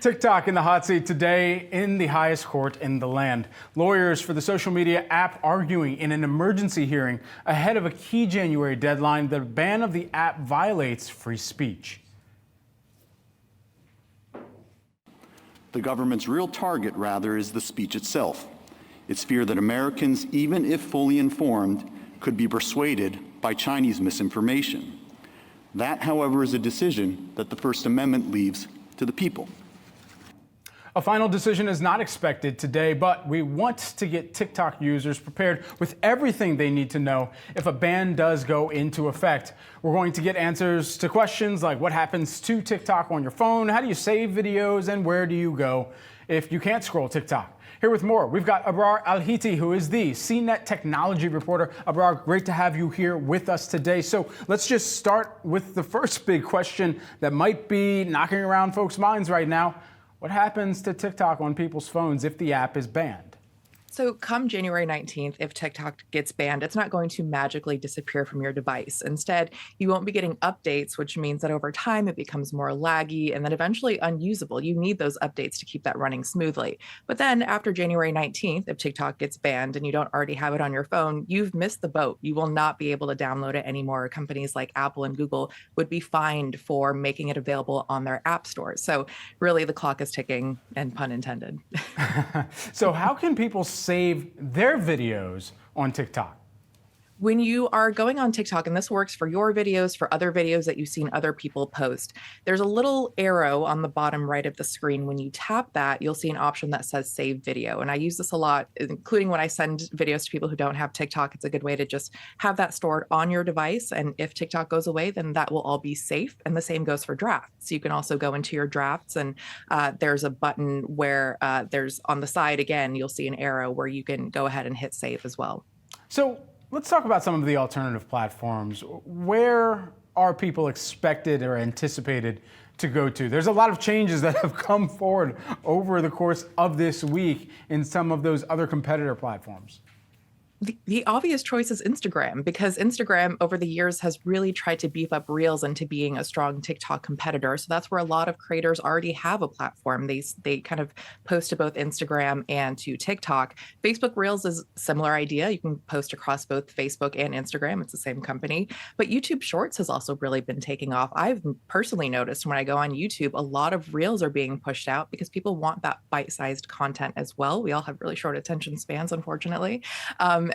TikTok in the hot seat today in the highest court in the land. Lawyers for the social media app arguing in an emergency hearing ahead of a key January deadline. The ban of the app violates free speech. The government's real target, rather, is the speech itself. It's fear that Americans, even if fully informed, could be persuaded by Chinese misinformation. That, however, is a decision that the First Amendment leaves to the people. A final decision is not expected today, but we want to get TikTok users prepared with everything they need to know if a ban does go into effect. We're going to get answers to questions like what happens to TikTok on your phone, how do you save videos, and where do you go if you can't scroll TikTok. Here with more, we've got Abrar Al-Hiti, who is the CNET technology reporter. Abrar, great to have you here with us today. So let's just start with the first big question that might be knocking around folks' minds right now. What happens to TikTok on people's phones if the app is banned? So come January 19th, if TikTok gets banned, it's not going to magically disappear from your device. Instead, you won't be getting updates, which means that over time it becomes more laggy and then eventually unusable. You need those updates to keep that running smoothly. But then after January 19th, if TikTok gets banned and you don't already have it on your phone, you've missed the boat. You will not be able to download it anymore. Companies like Apple and Google would be fined for making it available on their app stores. So really the clock is ticking, and pun intended. So how can people save their videos on TikTok? When you are going on TikTok, and this works for your videos, for other videos that you've seen other people post, there's a little arrow on the bottom right of the screen. When you tap that, you'll see an option that says Save Video. And I use this a lot, including when I send videos to people who don't have TikTok. It's a good way to just have that stored on your device. And if TikTok goes away, then that will all be safe. And the same goes for drafts. You can also go into your drafts, and there's a button where there's on the side, again, you'll see an arrow where you can go ahead and hit save as well. So let's talk about some of the alternative platforms. Where are people expected or anticipated to go to? There's a lot of changes that have come forward over the course of this week in some of those other competitor platforms. The obvious choice is Instagram, because Instagram over the years has really tried to beef up Reels into being a strong TikTok competitor. So that's where a lot of creators already have a platform. They kind of post to both Instagram and to TikTok. Facebook Reels is a similar idea. You can post across both Facebook and Instagram. It's the same company. But YouTube Shorts has also really been taking off. I've personally noticed when I go on YouTube, a lot of Reels are being pushed out because people want that bite-sized content as well. We all have really short attention spans, unfortunately.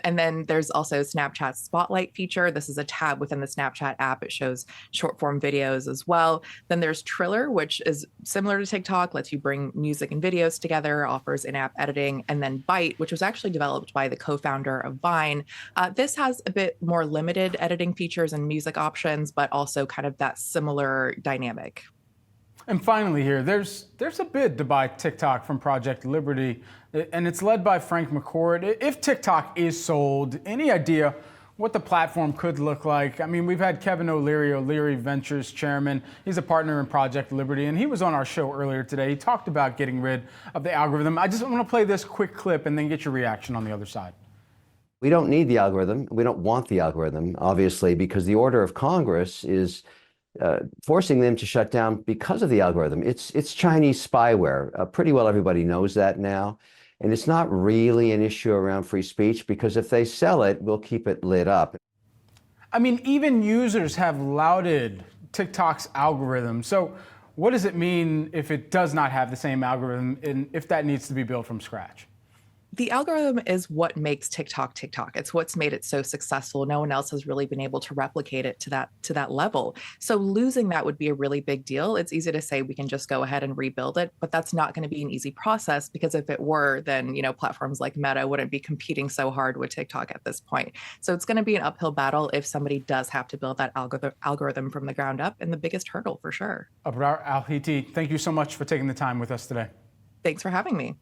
And then there's also Snapchat's Spotlight feature. This is a tab within the Snapchat app. It shows short form videos as well. Then there's Triller, which is similar to TikTok, lets you bring music and videos together, offers in-app editing. And then Byte, which was actually developed by the co-founder of Vine. This has a bit more limited editing features and music options, but also kind of that similar dynamic. And finally here, there's a bid to buy TikTok from Project Liberty, and it's led by Frank McCord. If TikTok is sold, any idea what the platform could look like? I mean, we've had Kevin O'Leary, O'Leary Ventures chairman. He's a partner in Project Liberty, and he was on our show earlier today. He talked about getting rid of the algorithm. I just want to play this quick clip and then get your reaction on the other side. We don't need the algorithm. We don't want the algorithm, obviously, because the order of Congress is forcing them to shut down because of the algorithm. It's Chinese spyware. Pretty well everybody knows that now. And it's not really an issue around free speech, because if they sell it, we'll keep it lit up. I mean, even users have lauded TikTok's algorithm. So what does it mean if it does not have the same algorithm, and if that needs to be built from scratch? The algorithm is what makes TikTok TikTok. It's what's made it so successful. No one else has really been able to replicate it to that level. So losing that would be a really big deal. It's easy to say we can just go ahead and rebuild it, but that's not going to be an easy process, because if it were, then platforms like Meta wouldn't be competing so hard with TikTok at this point. So it's going to be an uphill battle if somebody does have to build that algorithm from the ground up, and the biggest hurdle for sure. Abrar Al-Hiti, thank you so much for taking the time with us today. Thanks for having me.